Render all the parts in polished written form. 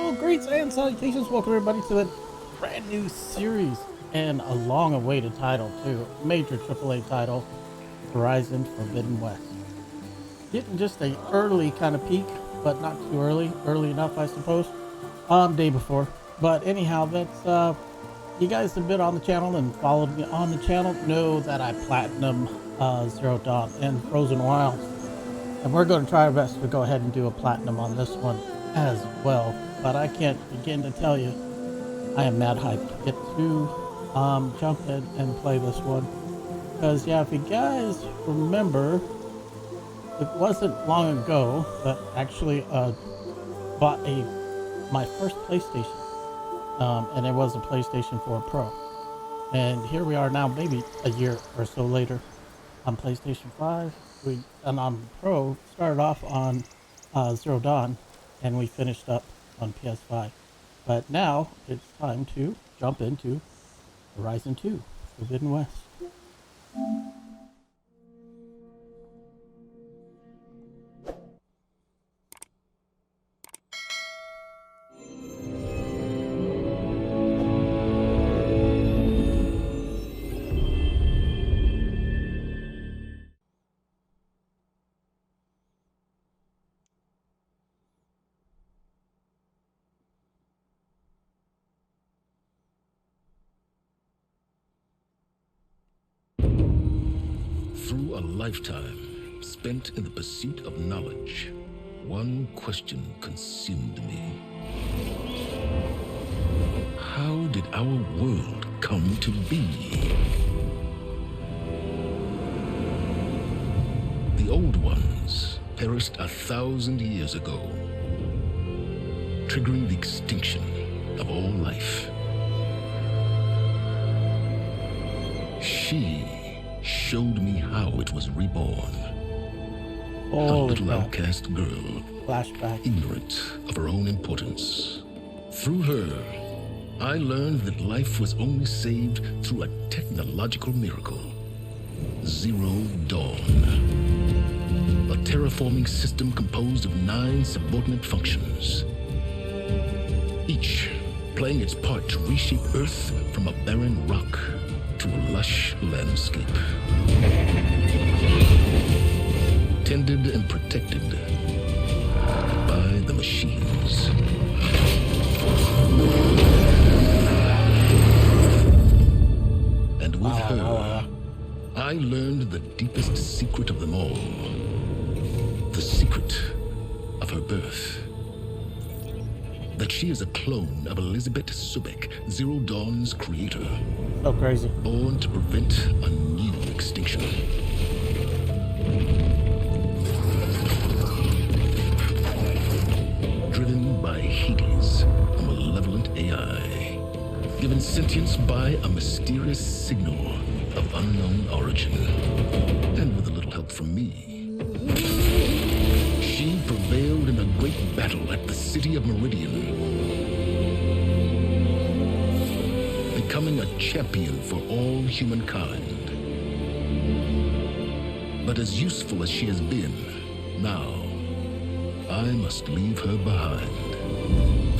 Well, great and salutations. Welcome everybody to a brand new series and a long-awaited title too. Major AAA title, Horizon Forbidden West. Getting just a early kind of peak, but not too early. Early enough, I suppose. Day before. But anyhow, that's you guys have been on the channel and followed me on the channel know that I platinum Zero Dawn and Frozen Wilds. And we're going to try our best to go ahead and do a platinum on this one as well. But I can't begin to tell you, I am mad hyped to get to jump in and play this one. Because yeah, if you guys remember, it wasn't long ago that I actually bought my first PlayStation. And it was a PlayStation 4 Pro. And here we are now, maybe a year or so later, on PlayStation 5. And on Pro, started off on Zero Dawn, and we finished up on PS5. But now, it's time to jump into Horizon 2, Forbidden West. Through a lifetime spent in the pursuit of knowledge, one question consumed me. How did our world come to be? The old ones perished 1,000 years ago, triggering the extinction of all life. She showed me how it was reborn. A little outcast girl, Flashback. ignorant of her own importance. Through her, I learned that life was only saved through a technological miracle. Zero Dawn. A terraforming system composed of 9 subordinate functions, each playing its part to reshape Earth from a barren rock to a lush landscape. Tended and protected by the machines. And with her, I learned the deepest secret of them all. The secret of her birth. That she is a clone of Elizabeth Subek, Zero Dawn's creator. So crazy. Born to prevent a new extinction. Driven by Hades, a malevolent AI. Given sentience by a mysterious signal of unknown origin. And with a little help from me, she prevailed in a great battle at the city of Meridian, becoming a champion for all humankind. But as useful as she has been, now I must leave her behind.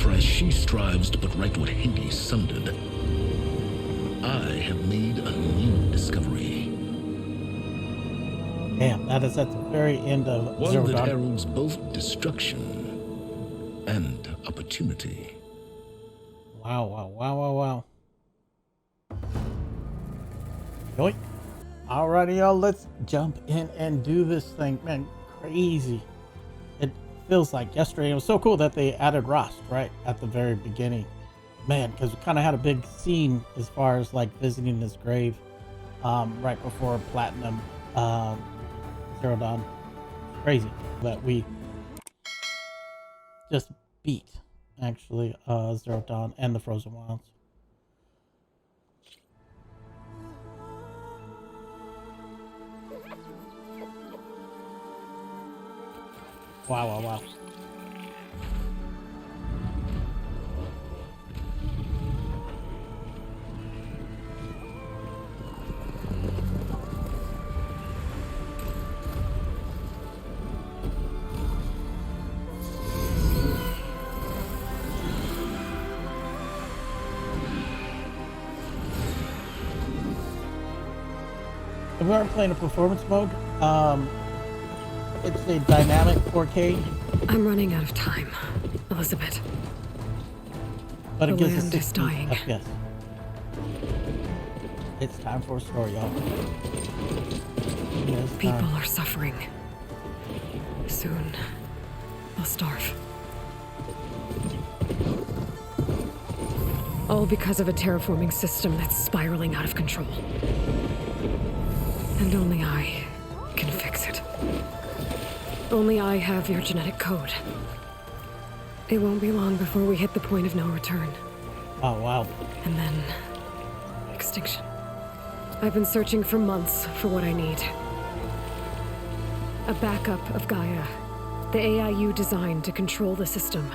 For as she strives to put right what Hades sundered, I have made a new discovery. Damn, that is at the very end of One Zero that Dawn. heralds both destruction and opportunity. Wow. Yoink. Alrighty, y'all, let's jump in and do this thing. Man, crazy. It feels like yesterday. It was so cool that they added Rost right at the very beginning. Man, because we kind of had a big scene as far as like visiting his grave right before Platinum Zero Dawn. Crazy that we just beat actually Zero Dawn and the Frozen Wilds. Wow. we are playing a performance mode. It's a dynamic 4K, I'm running out of time, Elizabeth. but it The gives us land is 60 dying. FPS. It's time for a story, y'all. Yes, People are suffering. Soon, they'll starve. All because of a terraforming system that's spiraling out of control. And only I can fix it. Only I have your genetic code. It won't be long before we hit the point of no return. Oh, wow. And then... extinction. I've been searching for months for what I need. A backup of Gaia. The AI you designed to control the system.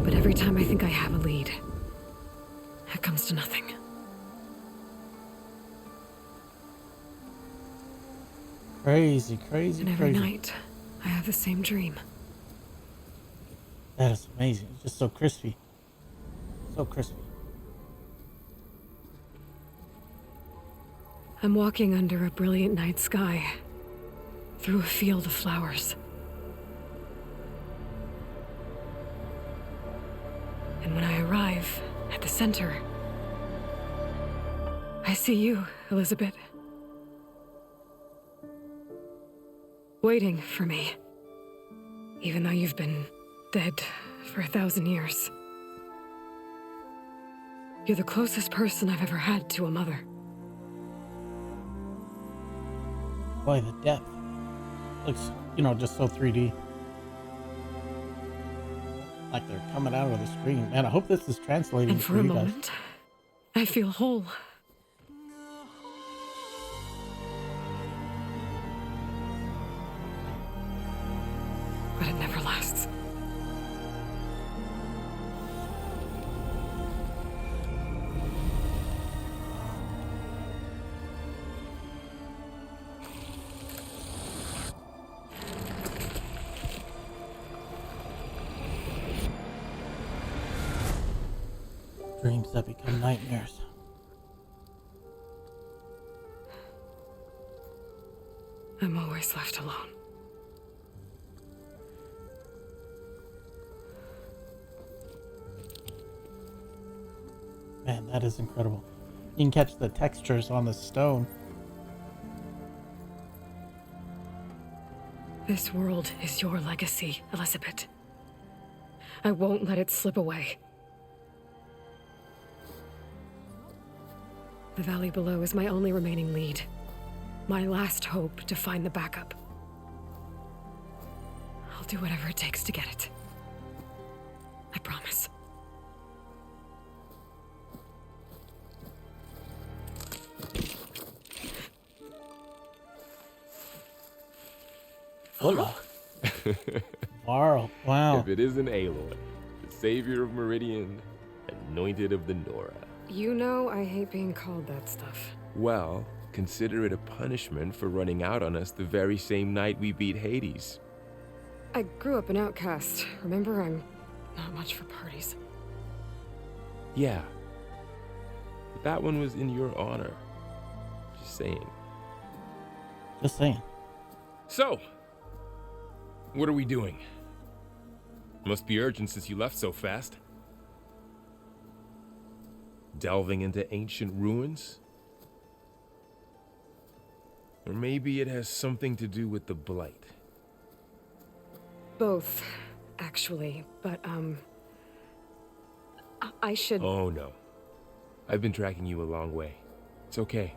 But every time I think I have a lead, it comes to nothing. Crazy, crazy, And every crazy. night, I have the same dream. That is amazing. It's just so crispy. So crispy. I'm walking under a brilliant night sky, through a field of flowers. And when I arrive at the center, I see you, Elizabeth. Waiting for me. Even though you've been dead for 1,000 years. You're the closest person I've ever had to a mother. Boy, the depth. Looks, just so 3D. Like they're coming out of the screen. Man, I hope this is translating And for for a you guys. moment, I feel whole. But it never lasts. Dreams that become nightmares. I'm always left alone. Man, that is incredible. You can catch the textures on the stone. This world is your legacy, Elizabeth. I won't let it slip away. The valley below is my only remaining lead. My last hope to find the backup. I'll do whatever it takes to get it. I promise. Hola. Varl. Wow. If it isn't Aloy, the savior of Meridian, anointed of the Nora. You know I hate being called that stuff. Well, consider it a punishment for running out on us the very same night we beat Hades. I grew up an outcast. Remember, I'm not much for parties. Yeah. But that one was in your honor. Just saying. Just saying. So, what are we doing? Must be urgent since you left so fast. Delving into ancient ruins? Or maybe it has something to do with the Blight. Both, actually, but, I should... Oh no. I've been tracking you a long way. It's okay.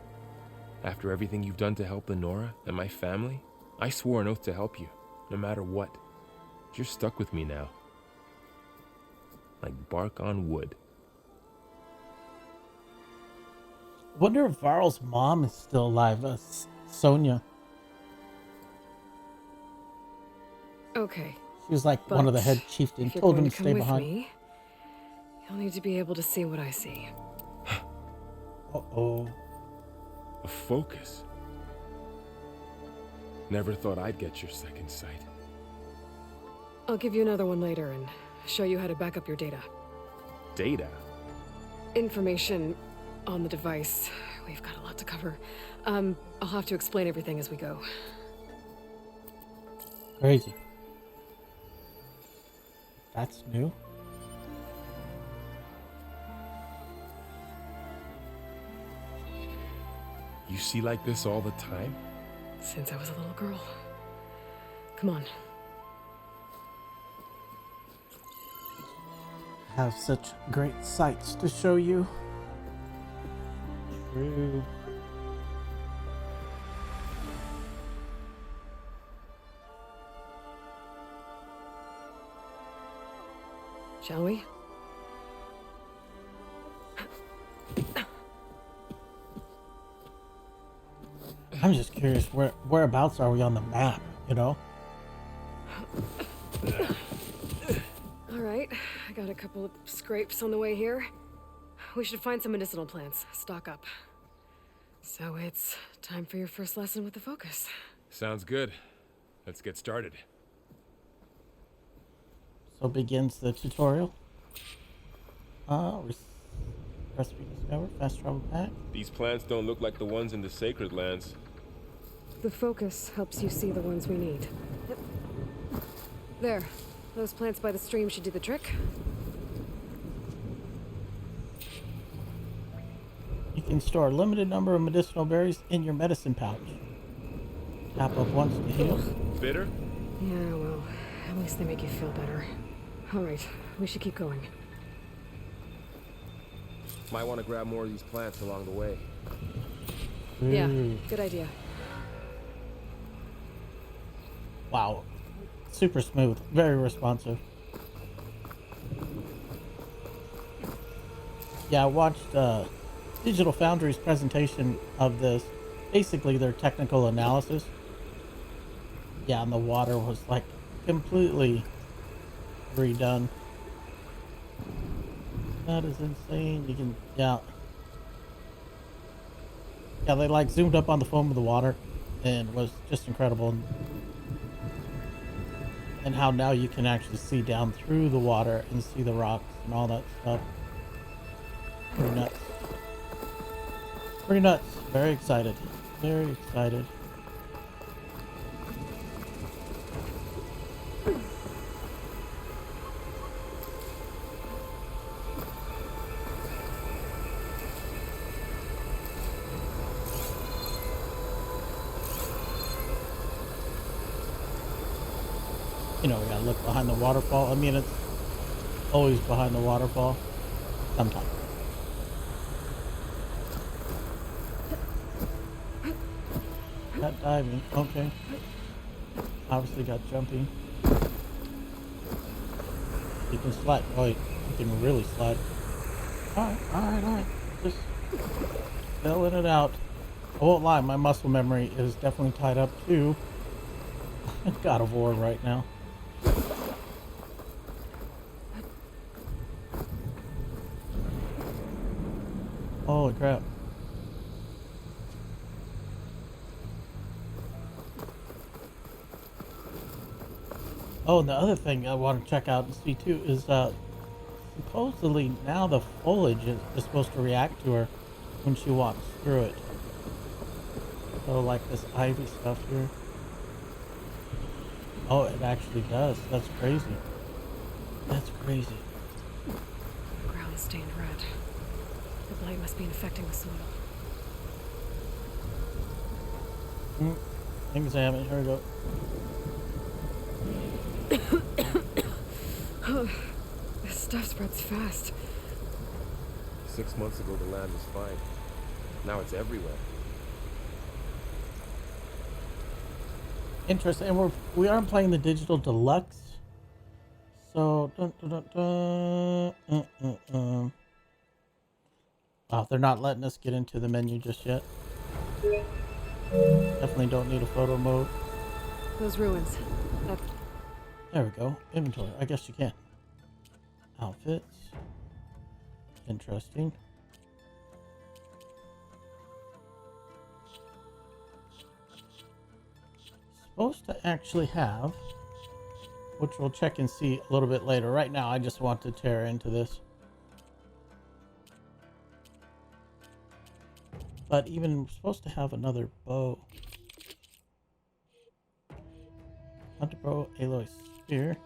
After everything you've done to help the Nora and my family, I swore an oath to help you, no matter what. You're stuck with me now. Like bark on wood. Wonder if Varl's mom is still alive. Sonia. Okay. She was like one of the head chieftains. If you're Told going him to to come stay with behind. me, you'll need to be able to see what I see. Uh-oh. A focus. Never thought I'd get your second sight. I'll give you another one later and show you how to back up your data. Data? Information on the device. We've got a lot to cover. I'll have to explain everything as we go. Crazy. That's new. You see like this all the time? Since I was a little girl. Come on. Have such great sights to show you. True. Shall we? I'm just curious, whereabouts are we on the map, you know? Alright, I got a couple of scrapes on the way here. We should find some medicinal plants, stock up. So it's time for your first lesson with the focus. Sounds good. Let's get started. So begins the tutorial. Recipe discover, fast travel pack. These plants don't look like the ones in the Sacred Lands. The focus helps you see the ones we need. There. Those plants by the stream should do the trick. You can store a limited number of medicinal berries in your medicine pouch. Tap up once to heal. Bitter? Yeah, well, at least they make you feel better. Alright, we should keep going. Might want to grab more of these plants along the way. Yeah, Ooh. good idea. Wow. Super smooth. Very responsive. Yeah, I watched Digital Foundry's presentation of this. Basically their technical analysis. Yeah, and the water was like completely redone. That is insane. You can, yeah, they like zoomed up on the foam of the water and was just incredible. And how now you can actually see down through the water and see the rocks and all that stuff. Pretty nuts. Pretty nuts. Very excited. Very excited. You know, we gotta look behind the waterfall. I mean, it's always behind the waterfall. Sometimes. Got diving. Okay. Obviously got jumping. You can slide. Oh, you can really slide. Alright. Just filling it out. I won't lie, my muscle memory is definitely tied up to God of War right now. Holy crap. Oh, and the other thing I want to check out and see too is supposedly now the foliage is supposed to react to her when she walks through it. So like this ivy stuff here. Oh, it actually does. That's crazy. That's crazy. The ground's stained red. The blight must be infecting the soil. Examine. Here we go. This stuff spreads fast. 6 months ago, the land was fine. Now it's everywhere. Interesting. And we are playing the digital deluxe. So wow, they're not letting us get into the menu just yet. Definitely don't need a photo mode. Those ruins. There we go. Inventory. I guess you can. Outfits. Interesting. Supposed to actually have, which we'll check and see a little bit later. Right now, I just want to tear into this. But even we're supposed to have another bow. Hunter bow, alloy spear.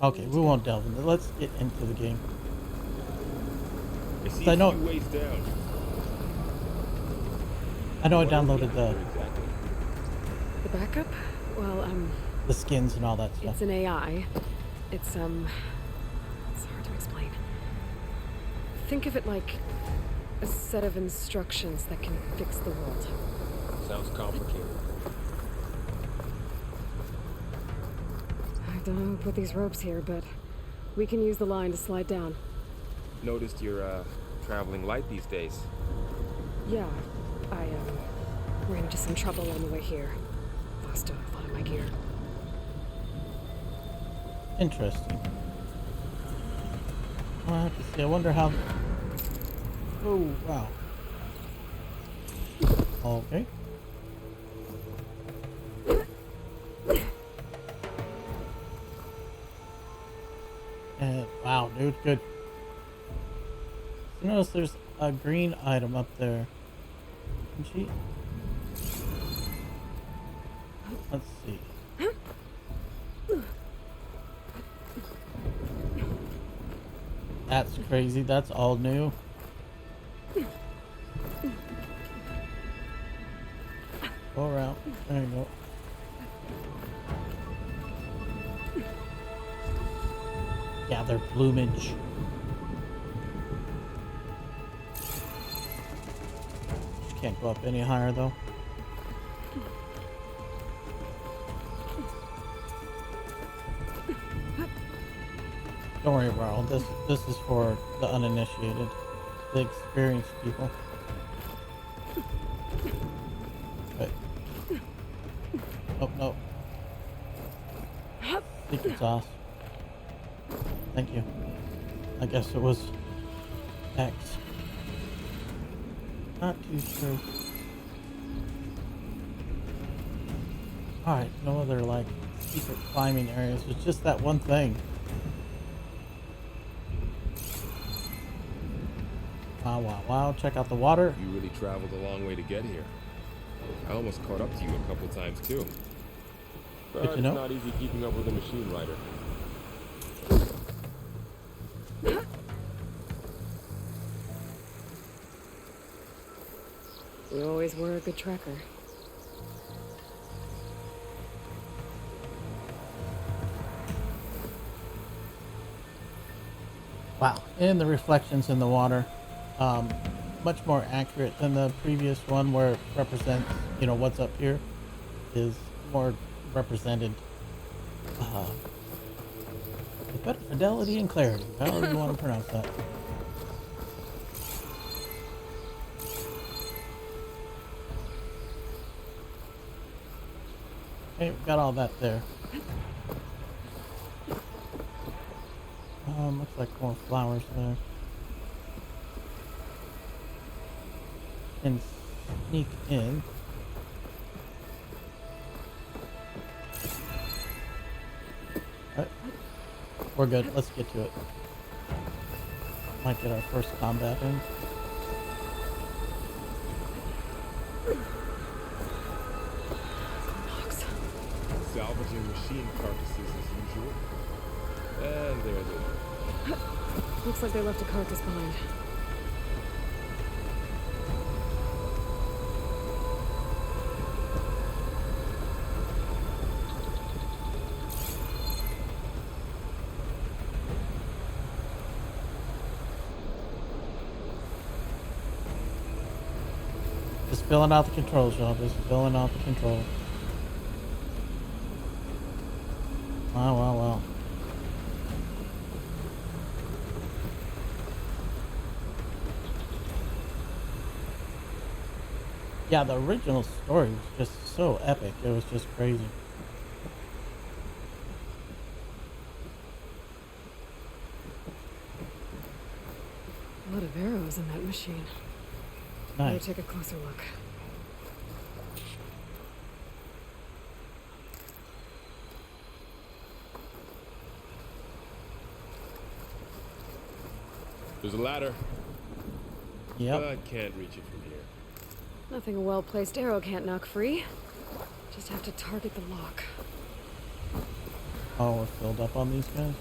Okay, we won't delve into it. Let's get into the game. I see I a know- few ways down. I know I What is the downloaded after exactly? The backup? Well, the skins and all that stuff. it's an AI. It's hard to explain. Think of it like a set of instructions that can fix the world. Sounds complicated. I don't know who put these ropes here, but we can use the line to slide down. Noticed you're traveling light these days. Yeah, I ran into some trouble on the way here. Lost a lot of my gear. Interesting. I'll have to see. I wonder how. Oh, wow. Okay. And wow, dude, good. So notice there's a green item up there. Can she? Let's see. That's crazy. That's all new. Go around. There you go. Gather plumage. She can't go up any higher though. Don't worry, Varl. This is for the uninitiated, the experienced people. Wait. Oh no. Secret sauce. Thank you. I guess it was X. Not too sure. Alright, no other like secret climbing areas. It's just that one thing. Wow, wow, wow. Check out the water. You really traveled a long way to get here. I almost caught up to you a couple times too. But Good to know. it's not easy keeping up with a machine rider. You always were a good tracker. Wow. And the reflections in the water. Much more accurate than the previous one where it represents, you know, what's up here is more represented with better fidelity and clarity, however you want to pronounce that. Okay, we got all that there. Looks like more flowers there. And sneak in. Alright. We're good. Let's get to it. Might get our first combat in. Salvaging machine carcasses as usual. And there they are. Looks like they left a carcass behind. Just filling out the controls, y'all. Just filling out the controls. Wow, wow, wow. Yeah, the original story was just so epic. It was just crazy. A lot of arrows in that machine. Better Nice. take a closer look. There's a ladder. Yep. But can't reach it from here. Nothing a well-placed arrow can't knock free. Just have to target the lock. Oh, we're filled up on these guys.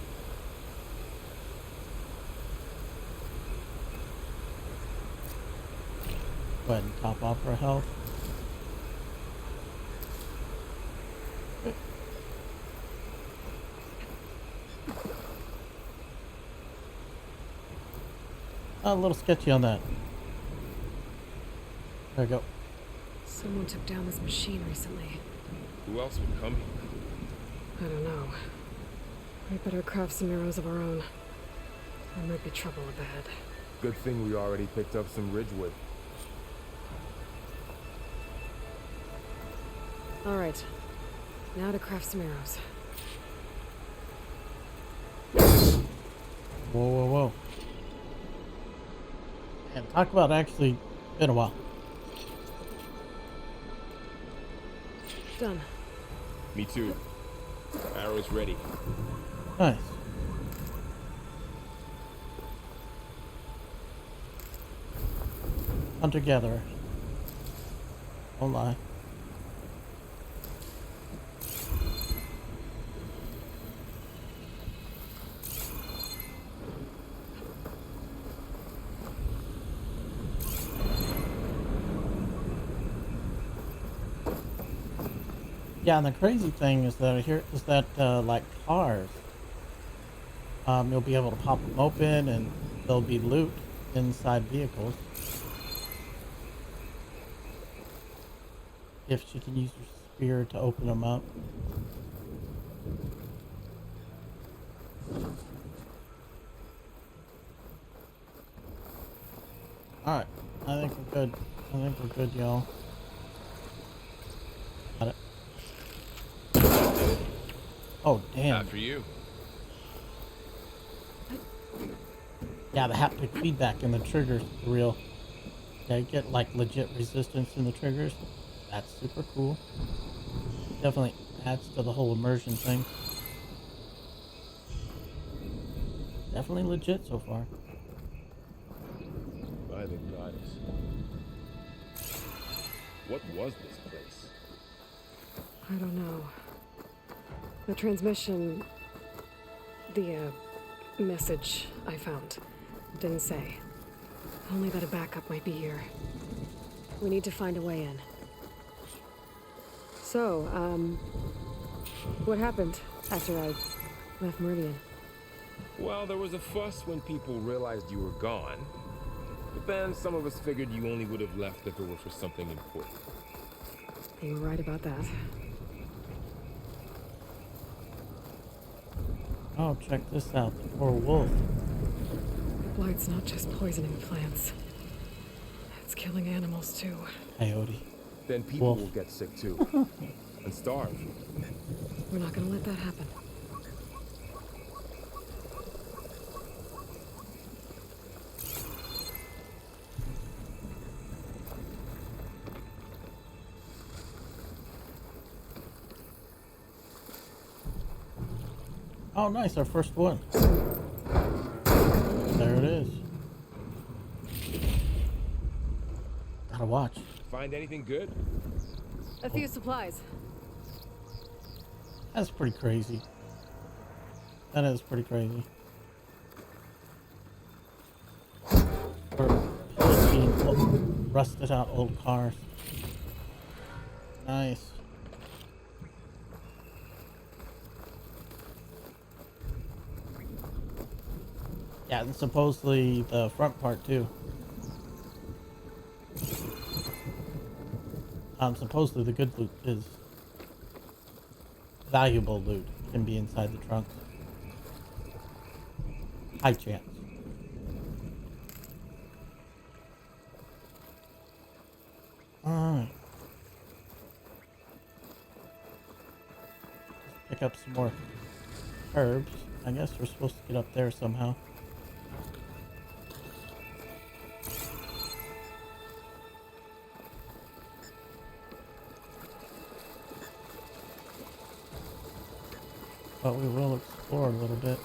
Go ahead and top off our health. A little sketchy on that. There we go. Someone took down this machine recently. Who else would come here? I don't know. We better craft some arrows of our own. There might be trouble up ahead. Good thing we already picked up some ridgewood. Alright. Now to craft some arrows. Whoa, whoa, whoa. And talk about actually been a while. Done. Me too. Arrows ready. Nice. Hunter-gatherer. Don't lie. Yeah, and the crazy thing is that like cars, you'll be able to pop them open and there'll be loot inside vehicles. If she can use her spear to open them up. Alright, I think we're good. I think we're good, y'all. Got it. Oh, damn. After you. Yeah, the haptic feedback in the triggers are real. Yeah, you get like legit resistance in the triggers. That's super cool. Definitely adds to the whole immersion thing. Definitely legit so far. By the goddess. What was this place? I don't know. The transmission... The, message I found didn't say. Only that a backup might be here. We need to find a way in. So, what happened after I left Meridian? Well, there was a fuss when people realized you were gone. But then some of us figured you only would have left if it were for something important. You were right about that. Oh, check this out. The poor wolf. Blight's not just poisoning plants. It's killing animals too. Coyote. Then people Wolf. will get sick too. And starve. We're not gonna let that happen. Oh, nice. Our first one. There it is. Gotta watch. Find anything good? A few supplies. That's pretty crazy. That is pretty crazy. We're pillaging rusted out old cars. Nice. Yeah, and supposedly the front part too. Supposedly the good loot is valuable loot can be inside the trunks. High chance. Alright. Pick up some more herbs. I guess we're supposed to get up there somehow. But we will explore a little bit.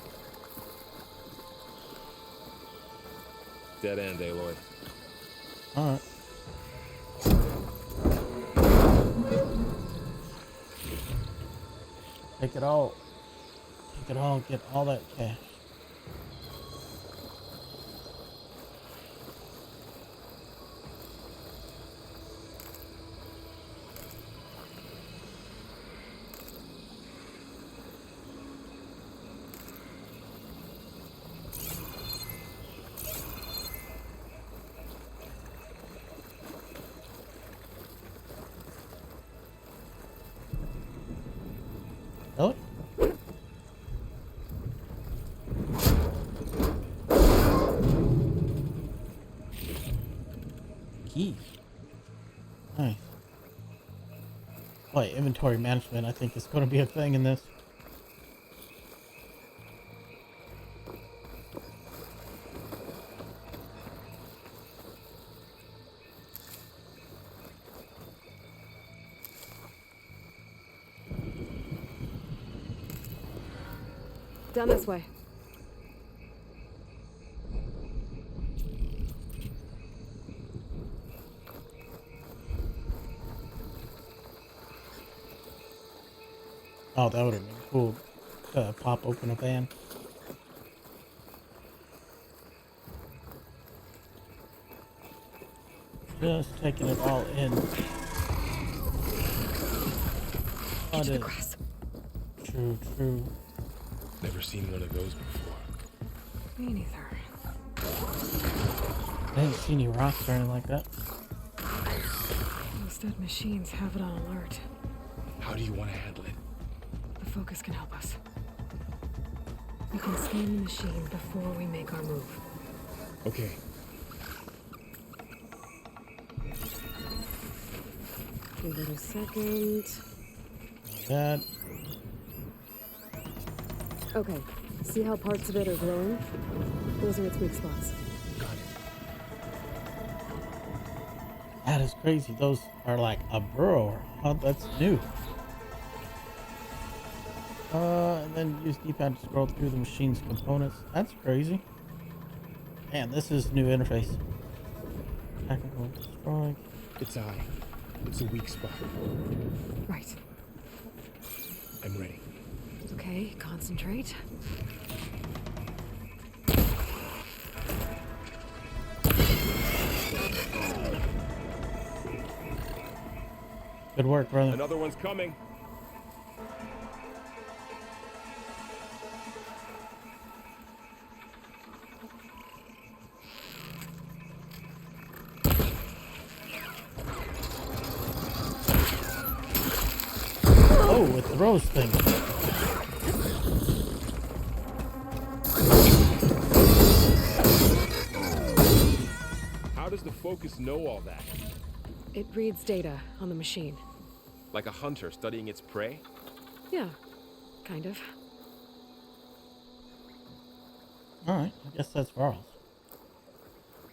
Dead end, Aloy. Alright. Take it all. Take it all. Get all that cash. Really? Keys. Nice. Boy, inventory management I think is going to be a thing in this. Down this way. Oh, that would have been cool to pop open a van. Just taking it all in. Into the grass. True, true. Never seen one of those before. Me neither. I didn't see any rocks or anything like that. Those dead machines have it on alert. How do you want to handle it? The focus can help us. We can scan the machine before we make our move. Okay. Give it a second. That. Okay. See how parts of it are glowing? Those are its weak spots. Got it. That is crazy. Those are like a burrower. Oh, that's new. And then use D-pad to scroll through the machine's components. That's crazy. Man, this is new interface. Technical destroy. Its eye. It's a weak spot. Right. I'm ready. Okay, concentrate. Good work, brother. Another one's coming. Oh, it throws things. How does the focus know all that? It reads data on the machine. Like a hunter studying its prey? Yeah, kind of. Alright, I guess that's Varls.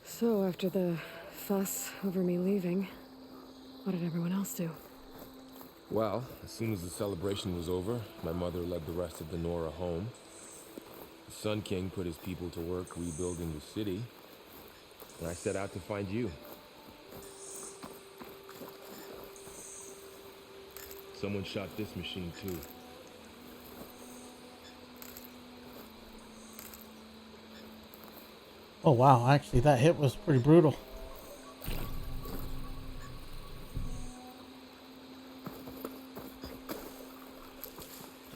So after the fuss over me leaving, what did everyone else do? Well, as soon as the celebration was over, my mother led the rest of the Nora home. The Sun King put his people to work rebuilding the city, and I set out to find you. Someone shot this machine too. Oh wow, actually that hit was pretty brutal.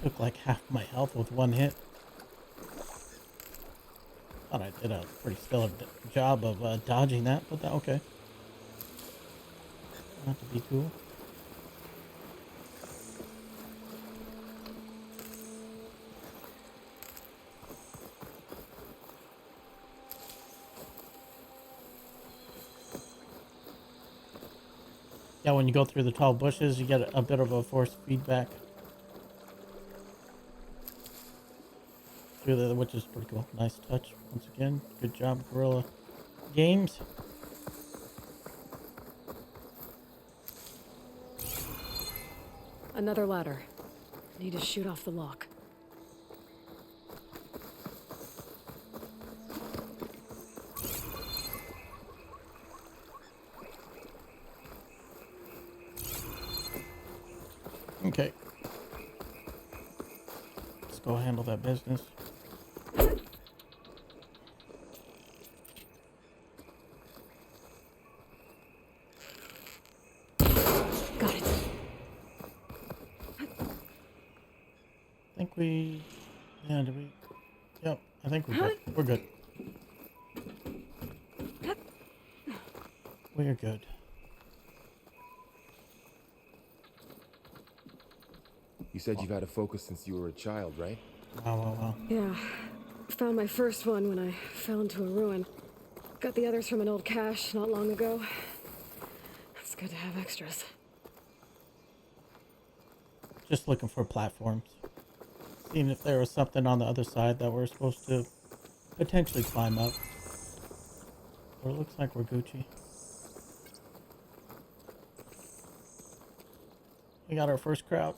Took like half my health with one hit. Thought I did a pretty stellar job of dodging that, but that okay. Not to be cool. Yeah, when you go through the tall bushes, you get a bit of a force feedback. Through the, which is pretty cool. Nice touch once again. Good job, Guerrilla Games. Another ladder. Need to shoot off the lock. Okay. go handle that business. Got it. I think we... Yeah, did we... Yep, I think we're good. We're good. We're good. You said you've had a focus since you were a child, right? Wow. Yeah. Found my first one when I fell into a ruin. Got the others from an old cache not long ago. It's good to have extras. Just looking for platforms. Seeing if there was something on the other side that we're supposed to potentially climb up. But it looks like we're Gucci. We got our first crouch.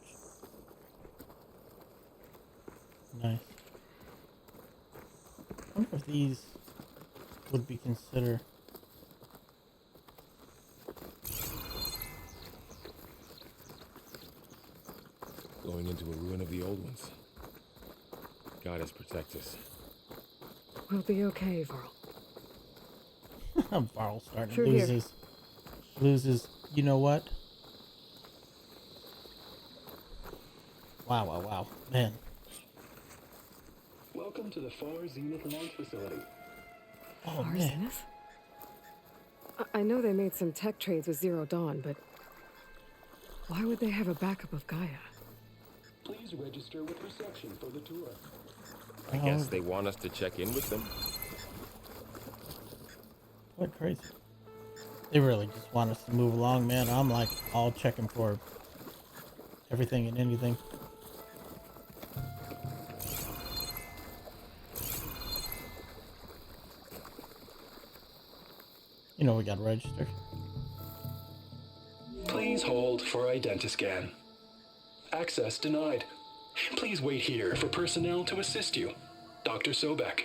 Nice. I wonder if these would be considered. Going into a ruin of the old ones. God has protect us. We'll be okay, Varl. Varl starting Through here. loses. You know what? Wow. Man. Welcome to the Far Zenith launch facility. Oh, Far man. Zenith? I know they made some tech trades with Zero Dawn, but why would they have a backup of Gaia? Please register with reception for the tour. I guess they want us to check in with them. What crazy. They really just want us to move along, man. I'm like all checking for everything and anything. You know we gotta register. Please hold for identiscan. Access denied. Please wait here for personnel to assist you. Dr. Sobek.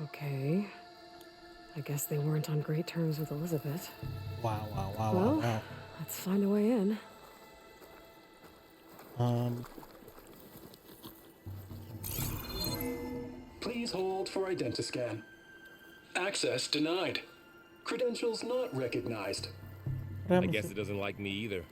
Okay. I guess they weren't on great terms with Elizabeth. Wow. Let's find a way in. Please hold for identiscan. Access denied. Credentials not recognized. What I happens guess if- it doesn't like me either.